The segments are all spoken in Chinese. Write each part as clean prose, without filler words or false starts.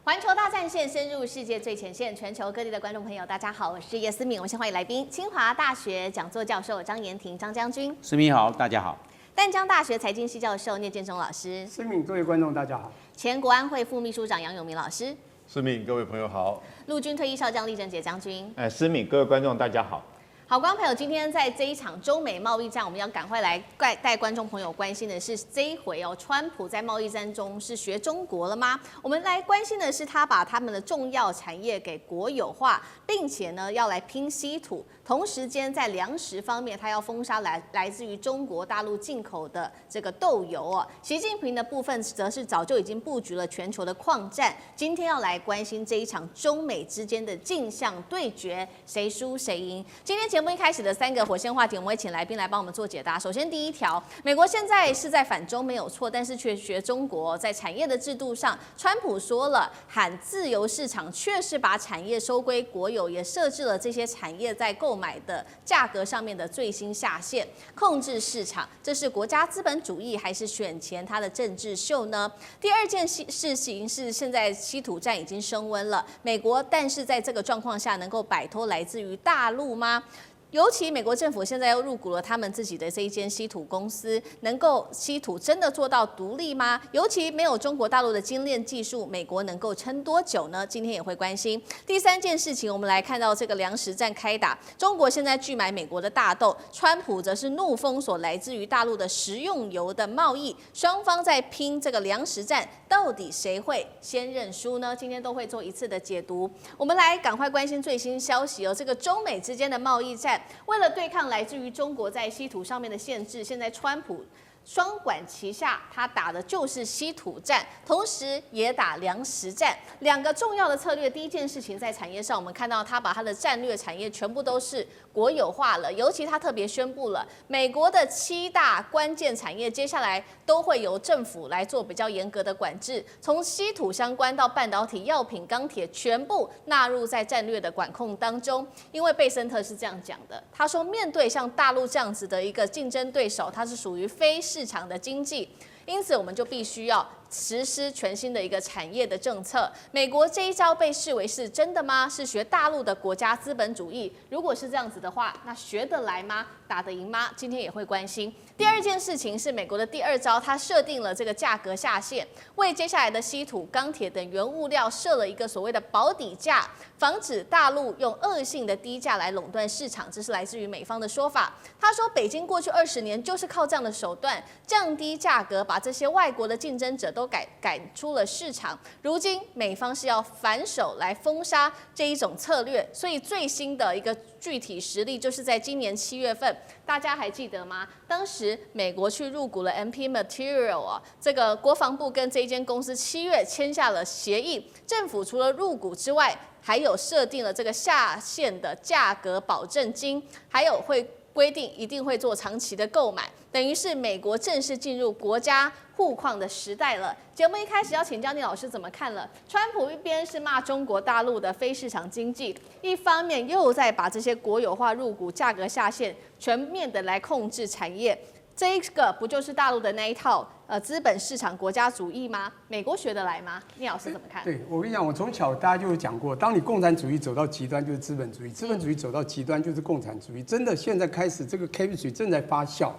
环球大战线深入世界最前线，全球各地的观众朋友，大家好，我是叶思敏。我们先欢迎来宾，清华大学讲座教授张延廷张将军，思敏好，大家好。淡江大学财经系教授聂建中老师，思敏，各位观众大家好。前国安会副秘书长杨永明老师，思敏，各位朋友好。陆军退役少将厉正杰将军，思敏，各位观众大家好。好，观众朋友，今天在这一场中美贸易战，我们要赶快来带观众朋友关心的是这一回哦，川普在贸易战中是学中国了吗？我们来关心的是他把他们的重要产业给国有化，并且呢要来拼稀土，同时间在粮食方面，他要封杀来自于中国大陆进口的这个豆油哦。习近平的部分则是早就已经布局了全球的矿战，今天要来关心这一场中美之间的镜像对决，谁输谁赢？今天节目一开始的3个火线话题，我们会请来宾来帮我们做解答。首先第一条，美国现在是在反中没有错，但是却学中国，在产业的制度上，川普说了喊自由市场，却是把产业收归国有，也设置了这些产业在购买的价格上面的最新下限，控制市场，这是国家资本主义还是选前他的政治秀呢？第二件事情是现在稀土战已经升温了，美国但是在这个状况下能够摆脱来自于大陆吗？尤其美国政府现在又入股了他们自己的这一间稀土公司，能够稀土真的做到独立吗？尤其没有中国大陆的精炼技术，美国能够撑多久呢？今天也会关心。第三件事情，我们来看到这个粮食战开打，中国现在拒买美国的大豆，川普则是怒封锁来自于大陆的食用油的贸易，双方在拼这个粮食战，到底谁会先认输呢？今天都会做一次的解读。我们来赶快关心最新消息哦，这个中美之间的贸易战。为了对抗来自于中国在稀土上面的限制，现在川普双管齐下，他打的就是稀土战，同时也打粮食战，两个重要的策略。第一件事情在产业上，我们看到他把他的战略产业全部都是国有化了，尤其他特别宣布了美国的7大关键产业，接下来都会由政府来做比较严格的管制，从稀土相关到半导体、药品、钢铁，全部纳入在战略的管控当中。因为贝森特是这样讲的，他说面对像大陆这样子的一个竞争对手，它是属于非市场的经济，因此我们就必须要实施全新的一个产业的政策。美国这一招被视为是真的吗？是学大陆的国家资本主义？如果是这样子的话，那学得来吗？打得赢吗？今天也会关心。第二件事情是美国的第二招，它设定了这个价格下限，为接下来的稀土、钢铁等原物料设了一个所谓的保底价，防止大陆用恶性的低价来垄断市场。这是来自于美方的说法。他说，北京过去20年就是靠这样的手段降低价格，把这些外国的竞争者都赶出了市场。如今美方是要反手来封杀这一种策略，所以最新的一个具体实例就是在今年7月份，大家还记得吗？当时美国去入股了 MP Material 啊，这个国防部跟这一间公司7月签下了协议，政府除了入股之外，还有设定了这个下限的价格保证金，还有会规定一定会做长期的购买，等于是美国正式进入国家互矿的时代了。节目一开始要请教聂老师怎么看了？川普一边是骂中国大陆的非市场经济，一方面又在把这些国有化入股、价格下限全面的来控制产业。这个不就是大陆的那一套资本市场国家主义吗？美国学得来吗？聂老师怎么看？对，我跟你讲，我从小大家就有讲过，当你共产主义走到极端就是资本主义，资本主义走到极端就是共产主义。真的，现在开始这个 chemistry 正在发酵。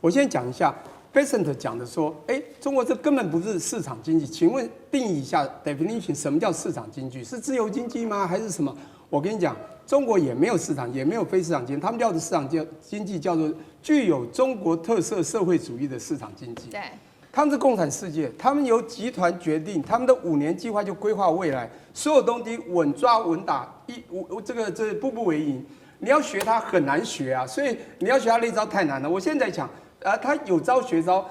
我先讲一下 Besant 讲的说，中国这根本不是市场经济。请问定义一下 definition， 什么叫市场经济？是自由经济吗？还是什么？我跟你讲，中国也没有市场，也没有非市场经济，他们要的市场经济叫做具有中国特色社会主义的市场经济。对，他们是共产世界，他们由集团决定，他们的5年计划就规划未来，所有东西稳抓稳打，这步步为营。你要学它很难学啊，所以你要学它那招太难了。我现在讲，他有招学招。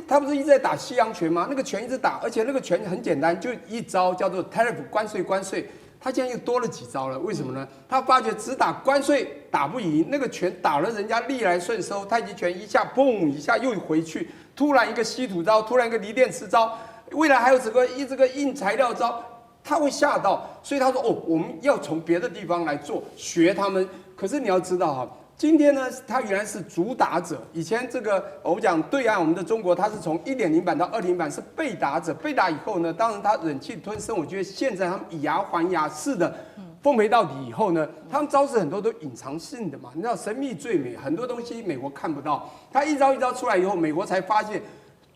他不是一直在打西洋拳吗？那个拳一直打，而且那个拳很简单，就一招叫做 tariff 关税。他现在又多了几招了，为什么呢？他发觉只打关税打不赢，那个拳打了人家逆来顺受，太极拳一下嘣一下又回去，突然一个稀土招，突然一个锂电池招，未来还有这个硬材料招，他会吓到，所以他说我们要从别的地方来做学他们。可是你要知道今天呢，它原来是主打者。以前这个我讲对岸我们的中国，它是从1.0版到2.0版是被打者，被打以后呢，当然它忍气吞声。我觉得现在他们以牙还牙似的奉陪到底以后呢，他们招式很多都隐藏性的嘛，你知道神秘最美，很多东西美国看不到。它一招一招出来以后，美国才发现，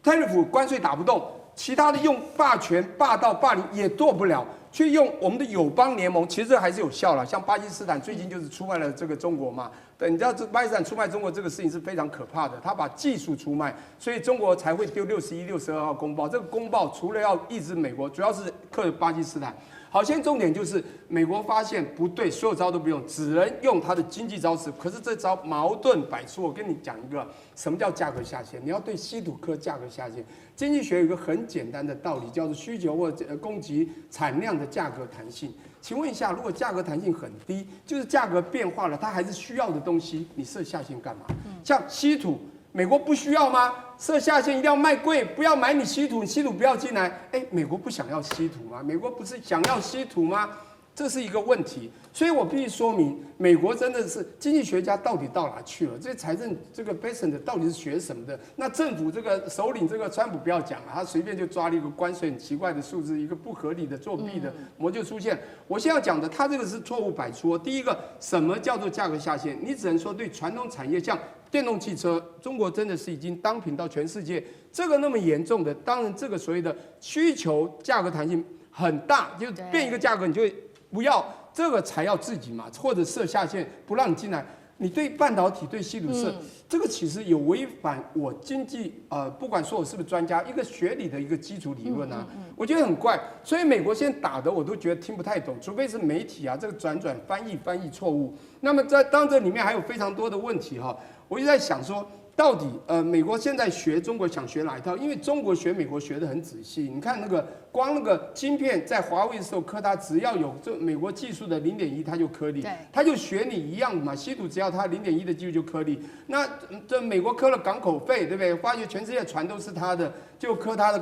特朗普关税打不动，其他的用霸权、霸道、霸凌也做不了。去用我们的友邦联盟，其实这还是有效了。像巴基斯坦最近就是出卖了这个中国嘛，对，你知道这巴基斯坦出卖中国这个事情是非常可怕的，他把技术出卖，所以中国才会丢61、62号公报。这个公报除了要抑制美国，主要是克巴基斯坦。好，现在重点就是美国发现不对，所有招都不用，只能用它的经济招式。可是这招矛盾百出。我跟你讲一个，什么叫价格下限？你要对稀土科价格下限。经济学有一个很简单的道理，叫做需求或供给产量的价格弹性。请问一下，如果价格弹性很低，就是价格变化了，它还是需要的东西，你设下限干嘛？像稀土。美国不需要吗？设下限一定要卖贵，不要买你稀土，你稀土不要进来。美国不想要稀土吗？美国不是想要稀土吗？这是一个问题，所以我必须说明，美国真的是经济学家到底到哪去了？这财政这个 Bessent 到底是学什么的？那政府这个首领这个川普不要讲了，他随便就抓了一个关税很奇怪的数字，一个不合理的作弊的模就出现。我现在要讲的，他这个是错误百出。第一个，什么叫做价格下限？你只能说对传统产业像电动汽车，中国真的是已经当平到全世界，这个那么严重的，当然这个所谓的需求价格弹性很大，就变一个价格你就会不要，这个才要自己嘛，或者设下限不让你进来。你对半导体、对稀土设，这个其实有违反我经济不管说我是不是专家，一个学理的一个基础理论啊，我觉得很怪。所以美国现在打的我都觉得听不太懂，除非是媒体啊这个转翻译错误。那么当这里面还有非常多的问题哈，我就在想说。到底美国现在学中国想学哪一套？因为中国学美国学得很仔细。你看光那个晶片在华为的时候刻它，只要有这美国技术的0.1，它就颗粒，它就学你一样的嘛。稀土只要它0.1的技术就颗粒。那这美国刻了港口费，对不对？发觉全世界船都是它的，就刻它的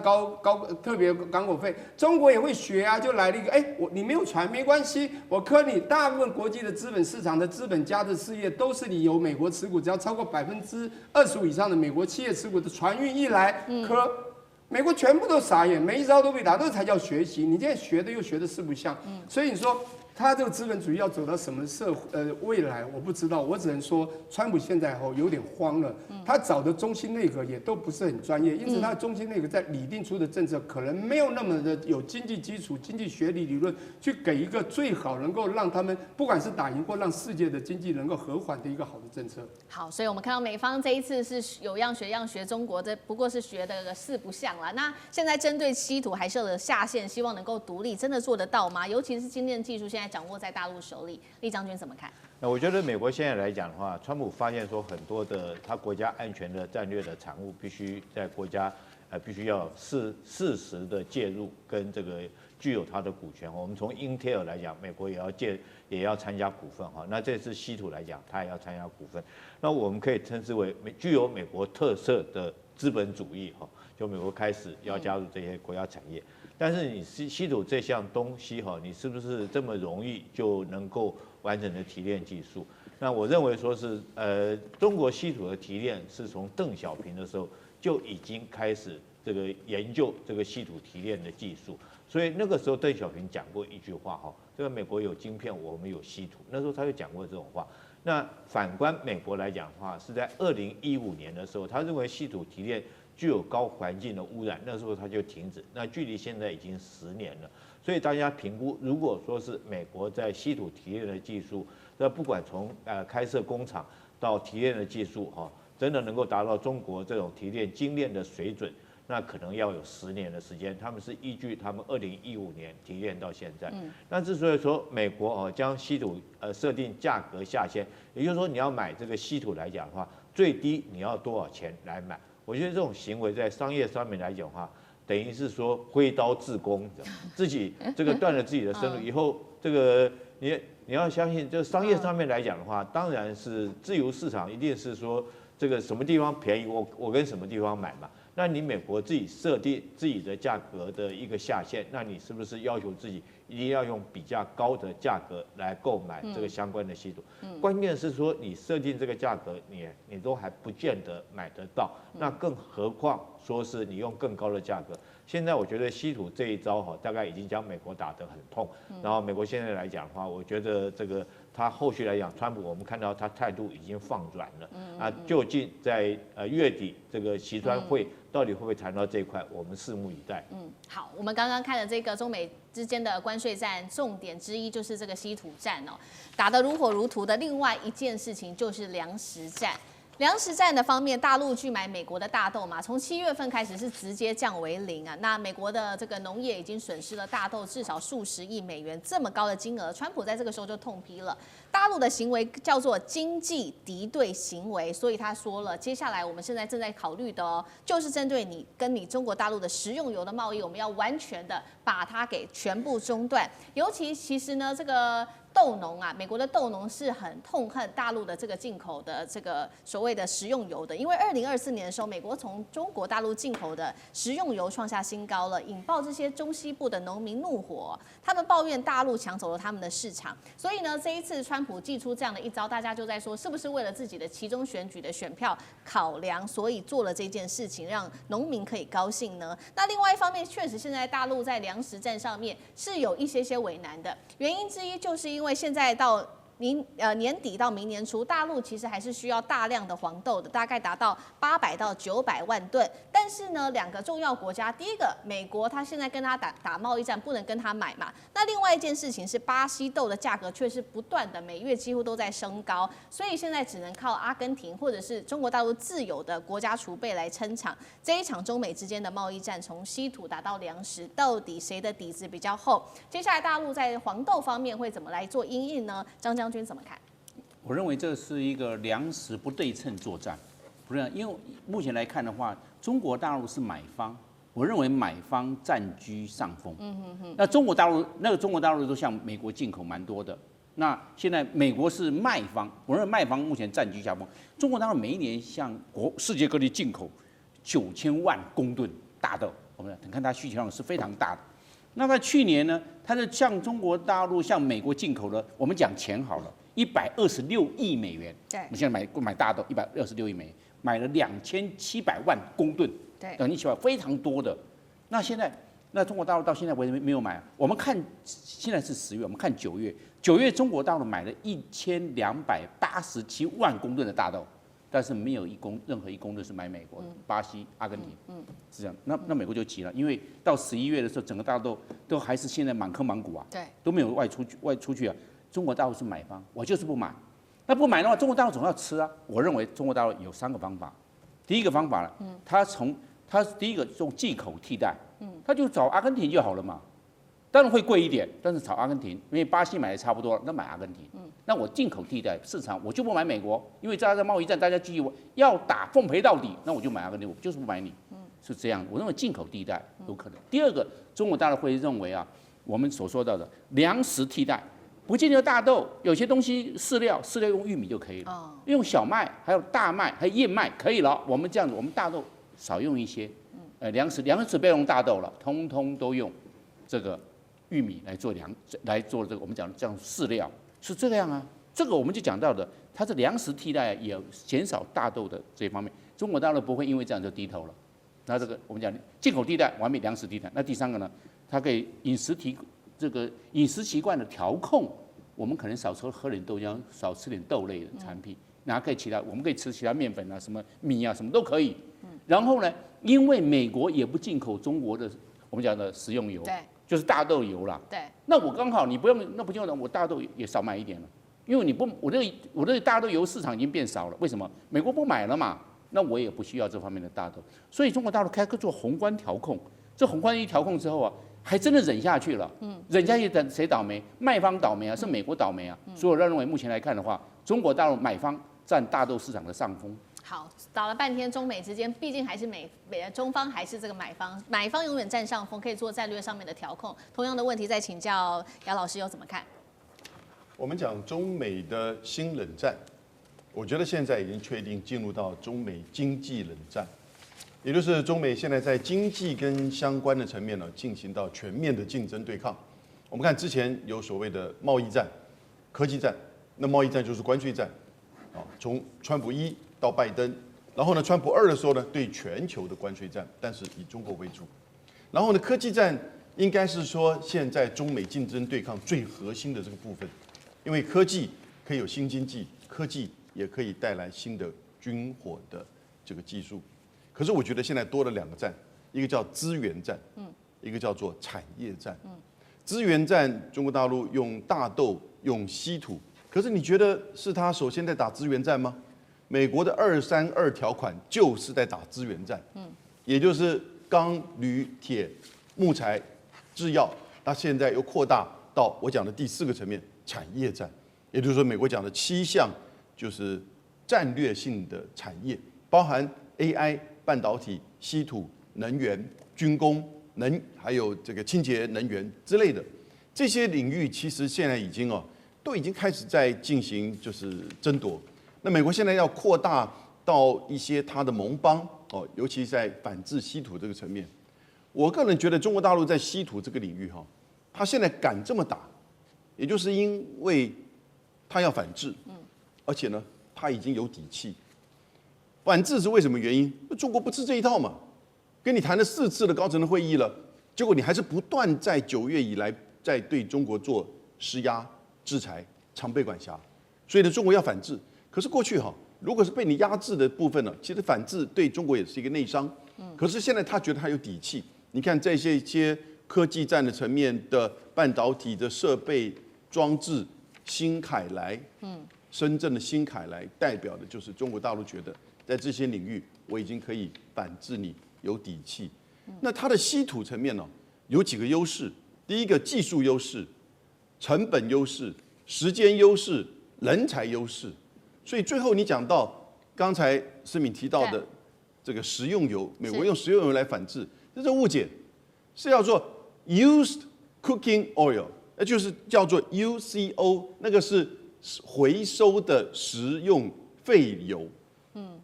特别港口费。中国也会学啊，就来了一个，你没有船没关系，我刻你。大部分国际的资本市场的资本家的事业都是你有美国持股，只要超过25%以上的美国企业持股的船运一来，美国全部都傻眼，每一招都被打，这才叫学习。你现在学的又学的四不像，所以你说他这个资本主义要走到什么未来，我不知道，我只能说，川普现在有点慌了，他找的中心内阁也都不是很专业，因此他的中心内阁在拟定出的政策可能没有那么的有经济基础、经济学理论，去给一个最好能够让他们不管是打赢或让世界的经济能够和缓的一个好的政策。好，所以我们看到美方这一次是有样学中国，这不过是学的四不像啦。那现在针对稀土还设了下限，希望能够独立，真的做得到吗？尤其是晶片技术现在掌握在大陆手里，厉将军怎么看？那我觉得美国现在来讲的话，川普发现说很多的他国家安全的战略的产物，必须在国家必须要适时的介入，跟这个具有它的股权。我们从 Intel 来讲，美国也要参加股份哈。那这次稀土来讲，它也要参加股份。那我们可以称之为具有美国特色的资本主义哈，就美国开始要加入这些国家产业。但是你稀土这项东西哈，你是不是这么容易就能够完整的提炼技术？那我认为说是中国稀土的提炼是从邓小平的时候就已经开始这个研究这个稀土提炼的技术，所以那个时候邓小平讲过一句话哈，这个美国有晶片，我们有稀土，那时候他就讲过这种话。那反观美国来讲的话，是在2015年的时候，他认为稀土提炼具有高环境的污染，那时候它就停止。那距离现在已经10年了，所以大家评估，如果说是美国在稀土提炼的技术，那不管从开设工厂到提炼的技术哈，真的能够达到中国这种提炼精炼的水准，那可能要有10年的时间。他们是依据他们2015年提炼到现在。那之所以说美国将稀土设定价格下限，也就是说你要买这个稀土来讲的话，最低你要多少钱来买？我觉得这种行为在商业上面来讲的话，等于是说挥刀自宫，自己这个断了自己的生路。以后这个你要相信，这个商业上面来讲的话，当然是自由市场，一定是说这个什么地方便宜，我跟什么地方买嘛。那你美国自己设定自己的价格的一个下限，那你是不是要求自己一定要用比较高的价格来购买这个相关的稀土？关键是说你设定这个价格，你都还不见得买得到，那更何况说是你用更高的价格。现在我觉得稀土这一招大概已经将美国打得很痛。然后美国现在来讲的话，我觉得这个他后续来讲，川普我们看到他态度已经放软了。究竟在月底这个习川会到底会不会谈到这一块，我们拭目以待。好，我们刚刚看了这个中美之间的关税战，重点之一就是这个稀土战哦，打得如火如荼的。另外一件事情就是粮食战。粮食战的方面，大陆拒买美国的大豆嘛，从7月份开始是直接降为0啊。那美国的这个农业已经损失了大豆至少数十亿美元这么高的金额，川普在这个时候就痛批了大陆的行为叫做经济敌对行为，所以他说了，接下来我们现在正在考虑的就是针对你跟你中国大陆的食用油的贸易，我们要完全的把它给全部中断。尤其其实呢，这个豆农啊，美国的豆农是很痛恨大陆的这个进口的这个所谓的食用油的，因为2024年的时候，美国从中国大陆进口的食用油创下新高了，引爆这些中西部的农民怒火，他们抱怨大陆抢走了他们的市场。所以呢，这一次川普祭出这样的一招，大家就在说，是不是为了自己的期中选举的选票考量，所以做了这件事情，让农民可以高兴呢？那另外一方面，确实现在大陆在粮食战上面是有一些为难的，原因之一就是因为现在到年底到明年初，大陆其实还是需要大量的黄豆的，大概达到800到900万吨。但是呢，两个重要国家，第一个美国，它现在跟他打贸易战，不能跟他买嘛。那另外一件事情是，巴西豆的价格却是不断的每月几乎都在升高，所以现在只能靠阿根廷或者是中国大陆自有的国家储备来撑场。这一场中美之间的贸易战，从稀土打到粮食，到底谁的底子比较厚？接下来大陆在黄豆方面会怎么来做因应呢？张将军怎么看？我认为这是一个粮食不对称作战，不是？因为目前来看的话，中国大陆是买方，我认为买方占据上风。那中国大陆都向美国进口蛮多的。那现在美国是卖方，我认为卖方目前占据下风。中国大陆每一年向世界各地进口9000万公吨大豆，我们看它需求量是非常大的。那在去年呢，它就向中国大陆、向美国进口了，我们讲钱好了，126亿美元。对，我们现在买大豆126亿美元，买了2700万公吨，对，等于起码非常多的。那现在，那中国大陆到现在为什么没有买？我们看现在是10月，我们看9月中国大陆买了1287万公吨的大豆。但是没有任何一公吨是买美国的，巴西、阿根廷，是这样。那美国就急了，因为到11月的时候，整个大豆都还是现在满坑满谷啊，对，都没有外出去啊。中国大陆是买方，我就是不买。那不买的话，中国大陆总要吃啊。我认为中国大陆有3个方法。第一个方法呢，它第一个用进口替代，它就找阿根廷就好了嘛。当然会贵一点，但是炒阿根廷，因为巴西买的差不多了，那买阿根廷。那我进口替代市场，我就不买美国，因为大家在贸易战，大家继续要打奉陪到底，那我就买阿根廷，我就是不买你。是这样，我认为进口替代有可能。第二个，中国大陆会认为啊，我们所说到的粮食替代，不见得大豆，有些东西饲料用玉米就可以了，用小麦、还有大麦、还有燕麦可以了。我们这样子，我们大豆少用一些，粮食不要用大豆了，通通都用这个玉米来做这个我们讲这样饲料是这样啊。这个我们就讲到的，它是粮食替代也减少大豆的这一方面，中国大陆不会因为这样就低头了。那这个我们讲进口替代完美粮食替代。那第3个呢，它可以饮食习惯的调控，我们可能少喝点豆浆，少吃点豆类的产品，然后我们可以吃其他面粉啊，什么米啊，什么都可以。然后呢，因为美国也不进口中国的我们讲的食用油，对，就是大豆油啦。对，那我刚好你不用，那不就让我大豆也少买一点了，因为你不，我这个大豆油市场已经变少了，为什么？美国不买了嘛，那我也不需要这方面的大豆，所以中国大陆开始做宏观调控，这宏观一调控之后啊，还真的忍下去了。忍下去等谁倒霉？卖方倒霉啊，是美国倒霉啊。所以我认为目前来看的话，中国大陆买方占大豆市场的上风。好，搞了半天，中美之间毕竟还是中方还是这个买方，买方永远占上风，可以做战略上面的调控。同样的问题再请教姚老师，又怎么看？我们讲中美的新冷战，我觉得现在已经确定进入到中美经济冷战。也就是中美现在在经济跟相关的层面呢，进行到全面的竞争对抗。我们看之前有所谓的贸易战、科技战，那贸易战就是关税战，啊，从川普1到拜登，然后呢，川普2的时候呢，对全球的关税战，但是以中国为主，然后呢，科技战应该是说现在中美竞争对抗最核心的这个部分，因为科技可以有新经济，科技也可以带来新的军火的这个技术。可是我觉得现在多了2个战，一个叫资源战，一个叫做产业战。资源战，中国大陆用大豆、用稀土，可是你觉得是他首先在打资源战吗？美国的232条款就是在打资源战，也就是钢、铝、铁、木材、制药，那现在又扩大到我讲的第4个层面，产业战，也就是说美国讲的7项就是战略性的产业，包含 AI、半导体、稀土、能源、军工、还有这个清洁能源之类的这些领域，其实现在都已经开始在进行就是争夺。那美国现在要扩大到一些它的盟邦尤其在反制稀土这个层面。我个人觉得中国大陆在稀土这个领域它现在敢这么打，也就是因为它要反制，而且呢，它已经有底气。反制是为什么原因？中国不吃这一套嘛，跟你谈了4次的高层的会议了，结果你还是不断在9月以来在对中国做施压、制裁、常备管辖，所以呢，中国要反制。可是过去如果是被你压制的部分呢，其实反制对中国也是一个内伤。可是现在他觉得他有底气，你看在这些科技战的层面的半导体的设备装置，新凯来，深圳的新凯来代表的就是中国大陆觉得在这些领域我已经可以反制你，有底气。那它的稀土层面有几个优势，第一个技术优势、成本优势、时间优势、人才优势。所以最后你讲到刚才思敏提到的这个食用油，美国用食用油来反制，这是误解，是要做 used cooking oil， 那就是叫做 UCO， 那个是回收的食用废油。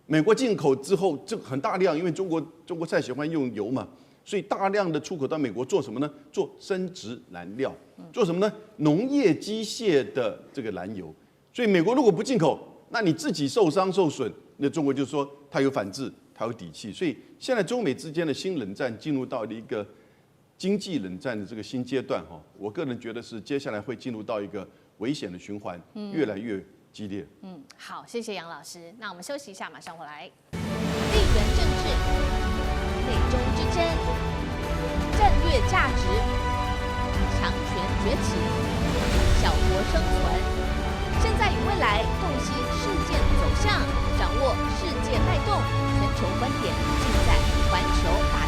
美国进口之后，这很大量，因为中国太喜欢用油嘛，所以大量的出口到美国做什么呢？做生质燃料，做什么呢？农业机械的这个燃油。所以美国如果不进口，那你自己受伤受损，那中国就说它有反制，它有底气。所以现在中美之间的新冷战进入到了一个经济冷战的这个新阶段我个人觉得是接下来会进入到一个危险的循环，越来越激烈。好，谢谢杨老师。那我们休息一下，马上回来。地缘政治、美中之争、战略价值、强权崛起、小国生存。现在与未来，洞悉事件走向，掌握世界脉动，全球观点尽在环球大